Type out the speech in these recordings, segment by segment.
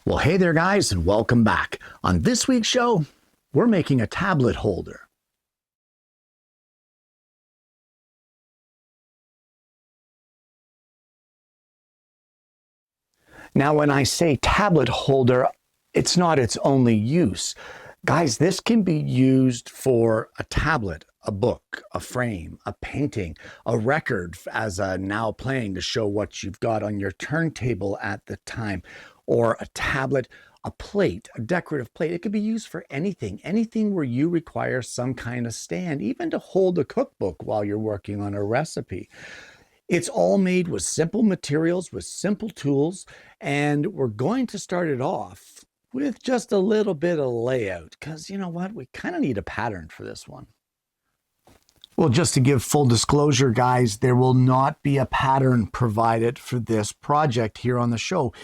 Well, hey there, guys, and welcome back. On this week's show, we're making a tablet holder. Now, when I say tablet holder, it's not its only use. Guys, this can be used for a tablet, a book, a frame, a painting, a record as a now playing to show what you've got on your turntable at the time, or a tablet, a plate, a decorative plate. It could be used for anything where you require some kind of stand, even to hold a cookbook while you're working on a recipe. It's all made with simple materials, with simple tools, and we're going to start it off with just a little bit of layout, because you know what? We kind of need a pattern for this one. Well, just to give full disclosure, guys, there will not be a pattern provided for this project here on the show.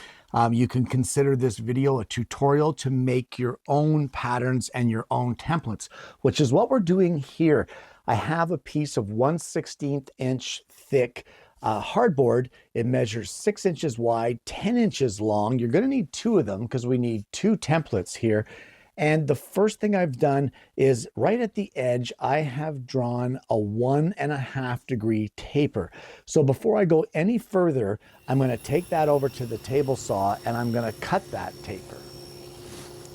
You can consider this video a tutorial to make your own patterns and your own templates, which is what we're doing here. I have a piece of 1/16 inch thick hardboard. It measures 6 inches wide, 10 inches long. You're going to need two of them because we need two templates here. And the first thing I've done is right at the edge, I have drawn a 1.5 degree taper. So before I go any further, I'm going to take that over to the table saw and I'm going to cut that taper.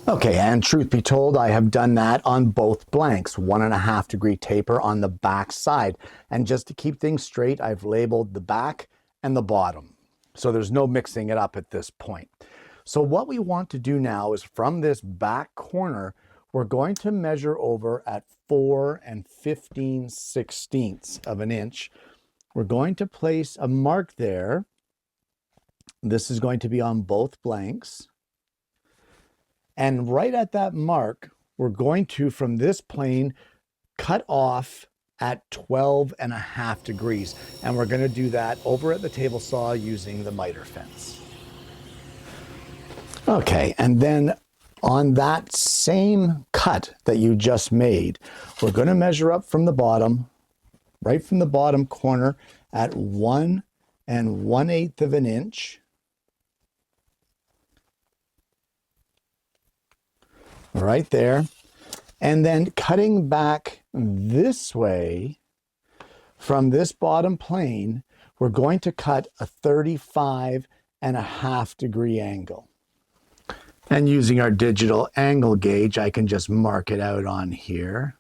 Okay, and truth be told, I have done that on both blanks, 1.5 degree taper on the back side. And just to keep things straight, I've labeled the back and the bottom. So there's no mixing it up at this point. So what we want to do now is from this back corner, we're going to measure over at 4 15/16 of an inch. We're going to place a mark there. This is going to be on both blanks. And right at that mark, we're going to, from this plane, cut off at 12.5 degrees. And we're going to do that over at the table saw using the miter fence. Okay, and then on that same cut that you just made, we're going to measure up from the bottom, right from the bottom corner at 1 1/8 of an inch. Right there. And then cutting back this way from this bottom plane, we're going to cut a 35.5 degree angle. And using our digital angle gauge, I can just mark it out on here.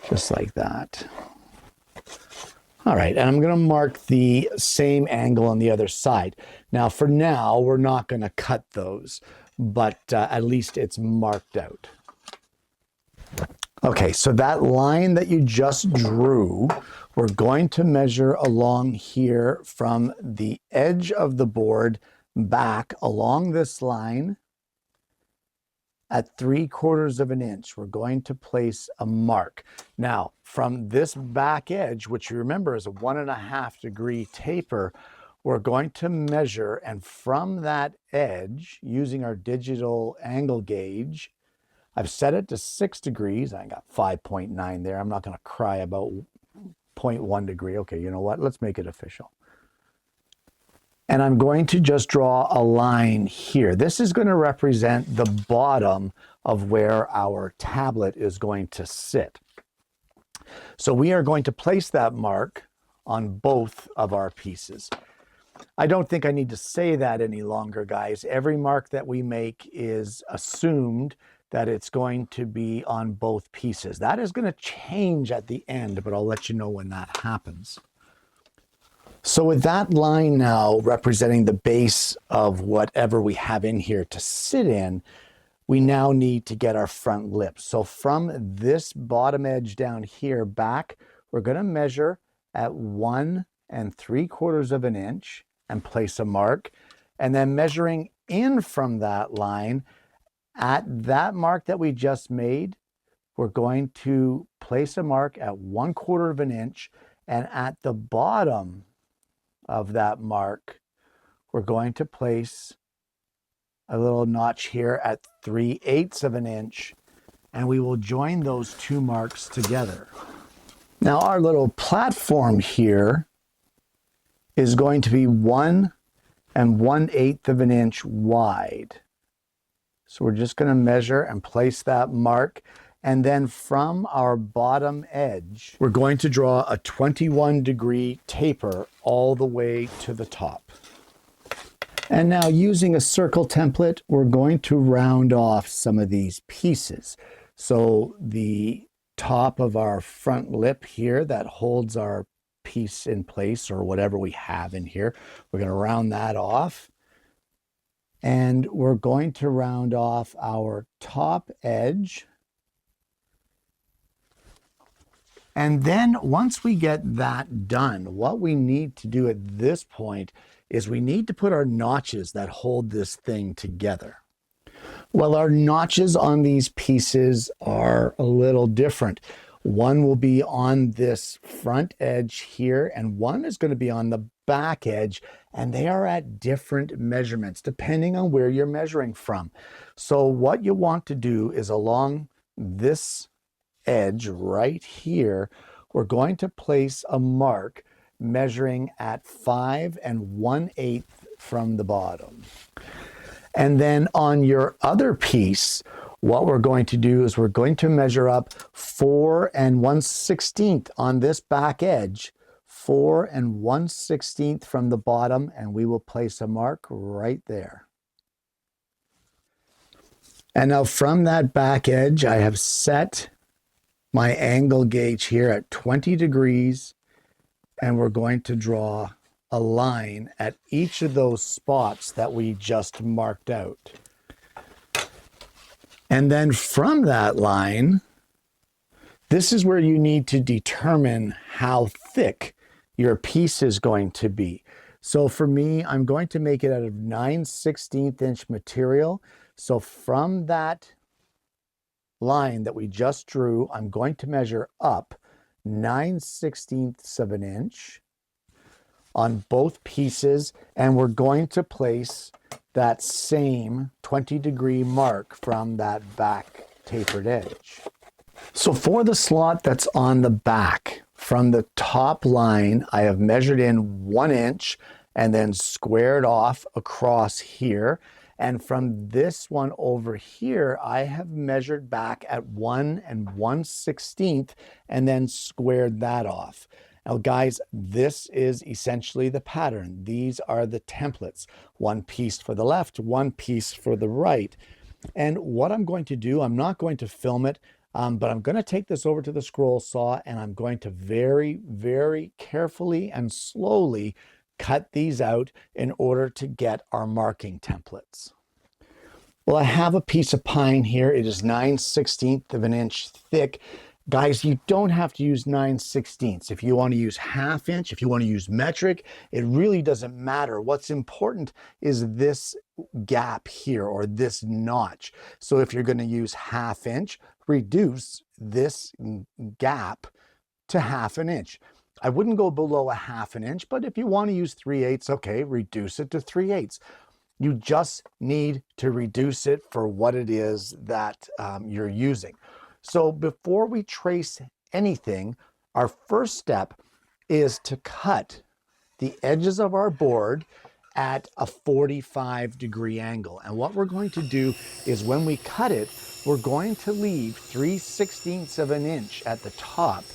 Just like that. All right, and I'm going to mark the same angle on the other side. Now, for now, we're not going to cut those, but at least it's marked out. Okay, so that line that you just drew, we're going to measure along here from the edge of the board back along this line at 3/4 of an inch. We're going to place a mark. Now, from this back edge, which you remember is a 1.5 degree taper, we're going to measure, and from that edge, using our digital angle gauge, I've set it to 6 degrees. I got 5.9 there. I'm not going to cry about 0.1 degree. Okay, you know what? Let's make it official. And I'm going to just draw a line here. This is going to represent the bottom of where our tablet is going to sit. So we are going to place that mark on both of our pieces. I don't think I need to say that any longer, guys. Every mark that we make is assumed that it's going to be on both pieces. That is going to change at the end, but I'll let you know when that happens. So with that line now representing the base of whatever we have in here to sit in, we now need to get our front lip. So from this bottom edge down here back, we're going to measure at 1 3/4 of an inch and place a mark. And then measuring in from that line, at that mark that we just made, we're going to place a mark at 1/4 of an inch. And at the bottom of that mark, we're going to place a little notch here at 3/8 of an inch, and we will join those two marks together. Now our little platform here is going to be 1 and 1/8 of an inch wide. So we're just going to measure and place that mark. And then from our bottom edge, we're going to draw a 21-degree taper all the way to the top. And now using a circle template, we're going to round off some of these pieces. So the top of our front lip here that holds our piece in place, or whatever we have in here, we're going to round that off. And we're going to round off our top edge. And then once we get that done, what we need to do at this point is we need to put our notches that hold this thing together. Well, our notches on these pieces are a little different. One will be on this front edge here, and one is going to be on the back edge, and they are at different measurements depending on where you're measuring from. So what you want to do is along this edge right here, we're going to place a mark measuring at 5 1/8 from the bottom. And then on your other piece, what we're going to do is we're going to measure up 4 1/16 on this back edge, 4 1/16 from the bottom, and we will place a mark right there. And now from that back edge, I have set my angle gauge here at 20 degrees, and we're going to draw a line at each of those spots that we just marked out. And then from that line, this is where you need to determine how thick your piece is going to be. So for me, I'm going to make it out of 9/16 inch material. So from that line that we just drew, I'm going to measure up 9/16 of an inch on both pieces, and we're going to place that same 20-degree mark from that back tapered edge. So for the slot that's on the back, from the top line, I have measured in 1 inch and then squared off across here. And from this one over here, I have measured back at 1 1/16 and then squared that off. Now, guys, this is essentially the pattern. These are the templates. One piece for the left, one piece for the right. And what I'm going to do, I'm not going to film it, but I'm going to take this over to the scroll saw, and I'm going to very, very carefully and slowly cut these out in order to get our marking templates. Well, I have a piece of pine here. It is 9/16 of an inch thick. Guys, you don't have to use 9/16. If you want to use 1/2 inch, if you want to use metric, it really doesn't matter. What's important is this gap here, or this notch. So if you're going to use 1/2 inch, reduce this gap to 1/2 inch. I wouldn't go below 1/2 inch, but if you want to use 3/8, okay, reduce it to 3/8. You just need to reduce it for what it is that you're using. So before we trace anything, our first step is to cut the edges of our board at a 45-degree angle. And what we're going to do is when we cut it, we're going to leave 3/16 of an inch at the top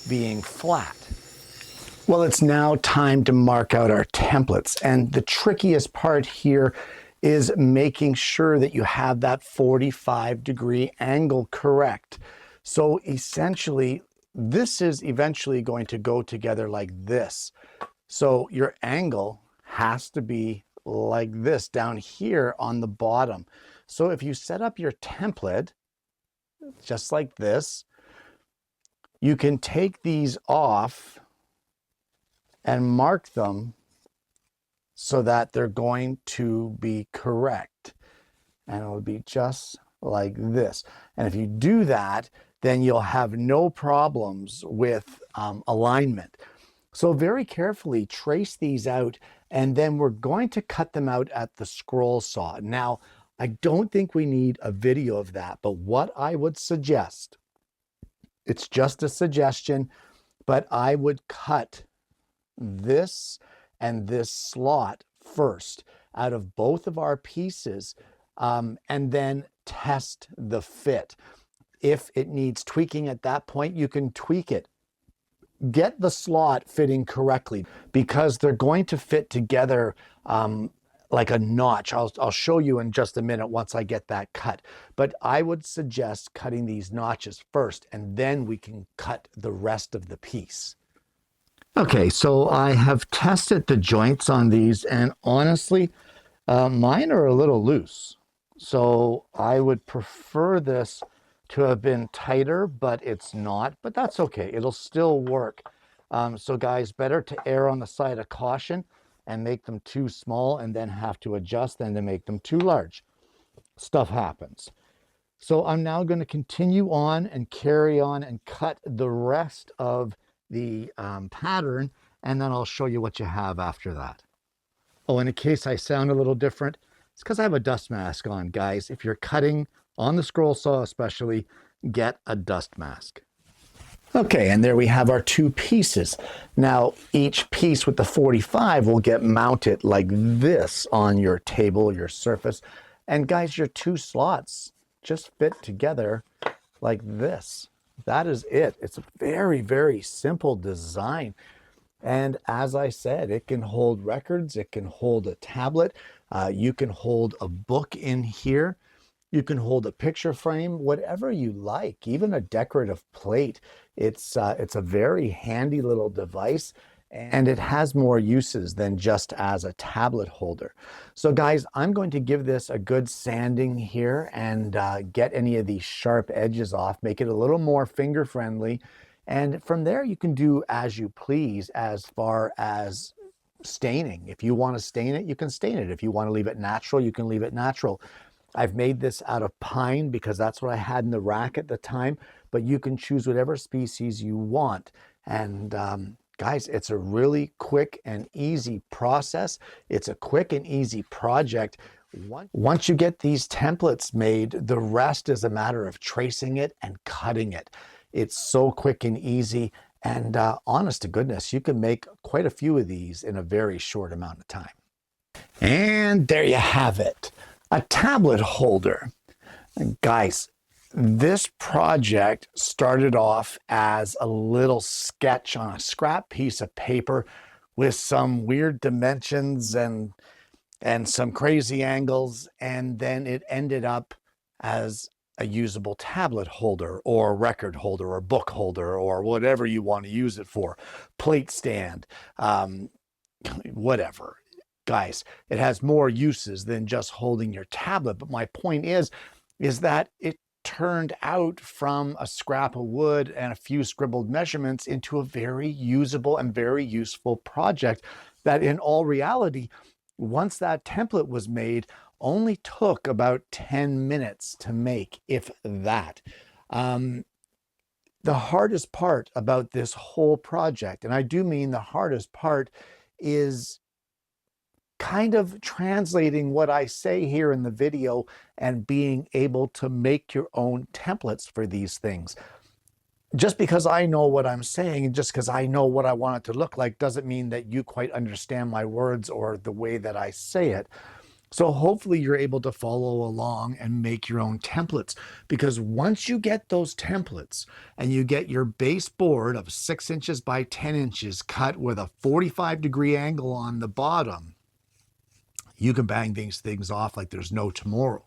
being flat. Well, it's now time to mark out our templates. And the trickiest part here is making sure that you have that 45-degree angle correct. So essentially, this is eventually going to go together like this. So your angle has to be like this down here on the bottom. So if you set up your template just like this, you can take these off and mark them so that they're going to be correct. And it'll be just like this. And if you do that, then you'll have no problems with alignment. So very carefully trace these out, and then we're going to cut them out at the scroll saw. Now, I don't think we need a video of that, but what I would suggest, it's just a suggestion, but I would cut this and this slot first. out of both of our pieces, and then test the fit. If it needs tweaking at that point, you can tweak it. Get the slot fitting correctly because they're going to fit together like a notch. I'll show you in just a minute once I get that cut. But I would suggest cutting these notches first, and then we can cut the rest of the piece. Okay, so I have tested the joints on these, and honestly, mine are a little loose. So I would prefer this to have been tighter, but it's not, but that's okay. It'll still work. So guys, better to err on the side of caution and make them too small and then have to adjust than to make them too large. Stuff happens. So I'm now going to continue on and carry on and cut the rest of the pattern, and then I'll show you what you have after that. Oh, and in case I sound a little different, it's because I have a dust mask on, guys. If you're cutting on the scroll saw especially, get a dust mask. Okay, and there we have our two pieces. Now, each piece with the 45 will get mounted like this on your table, your surface. And guys, your two slots just fit together like this. That is it. It's a very, very simple design. And as I said, it can hold records, it can hold a tablet, you can hold a book in here, you can hold a picture frame, whatever you like, even a decorative plate. It's a very handy little device, and it has more uses than just as a tablet holder. So guys, I'm going to give this a good sanding here and get any of these sharp edges off, make it a little more finger friendly. And from there, you can do as you please as far as staining. If you want to stain it, you can stain it. If you want to leave it natural, you can leave it natural. I've made this out of pine because that's what I had in the rack at the time, but you can choose whatever species you want. And guys, it's a really quick and easy process. It's a quick and easy project. Once you get these templates made, the rest is a matter of tracing it and cutting it. It's so quick and easy, and honest to goodness, you can make quite a few of these in a very short amount of time. And there you have it, a tablet holder. And guys, this project started off as a little sketch on a scrap piece of paper with some weird dimensions and some crazy angles, and then it ended up as a usable tablet holder or record holder or book holder or whatever you want to use it for, plate stand, whatever. Guys, it has more uses than just holding your tablet. But my point is that it turned out from a scrap of wood and a few scribbled measurements into a very usable and very useful project that in all reality, once that template was made, only took about 10 minutes to make, if that. The hardest part about this whole project, and I do mean the hardest part, is kind of translating what I say here in the video and being able to make your own templates for these things. Just because I know what I'm saying and just because I know what I want it to look like doesn't mean that you quite understand my words or the way that I say it. So hopefully you're able to follow along and make your own templates, because once you get those templates and you get your base board of 6 inches by 10 inches cut with a 45-degree angle on the bottom, you can bang these things off like there's no tomorrow.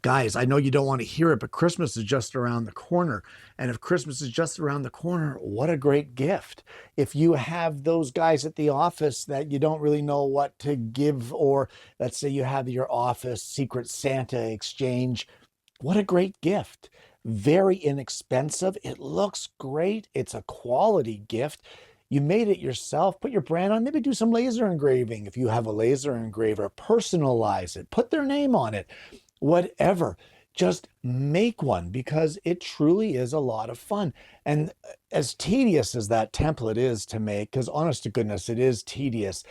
Guys, I know you don't want to hear it, but Christmas is just around the corner. And if Christmas is just around the corner, what a great gift. If you have those guys at the office that you don't really know what to give, or let's say you have your office Secret Santa exchange, what a great gift. Very inexpensive. It looks great. It's a quality gift. You made it yourself, put your brand on, maybe do some laser engraving. If you have a laser engraver, personalize it, put their name on it. Whatever, just make one, because it truly is a lot of fun. And as tedious as that template is to make, because honest to goodness, it is tedious,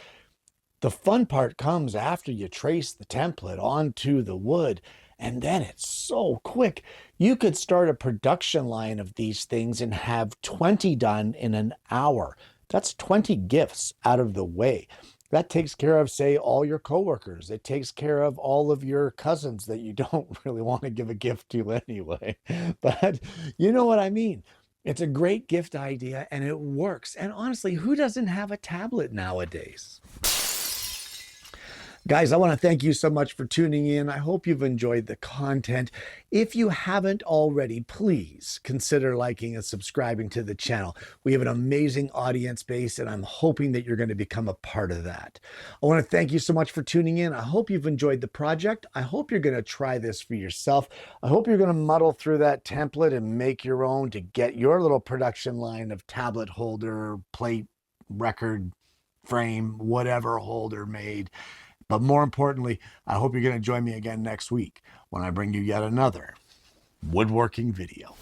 the fun part comes after you trace the template onto the wood, and then it's so quick. You could start a production line of these things and have 20 done in an hour. That's 20 gifts out of the way. That takes care of, say, all your coworkers. It takes care of all of your cousins that you don't really want to give a gift to anyway. But you know what I mean. It's a great gift idea and it works. And honestly, who doesn't have a tablet nowadays? Guys, I want to thank you so much for tuning in. I hope you've enjoyed the content. If you haven't already, please consider liking and subscribing to the channel. We have an amazing audience base, and I'm hoping that you're going to become a part of that. I want to thank you so much for tuning in. I hope you've enjoyed the project. I hope you're going to try this for yourself. I hope you're going to muddle through that template and make your own to get your little production line of tablet holder, plate, record, frame, whatever holder made. But more importantly, I hope you're going to join me again next week when I bring you yet another woodworking video.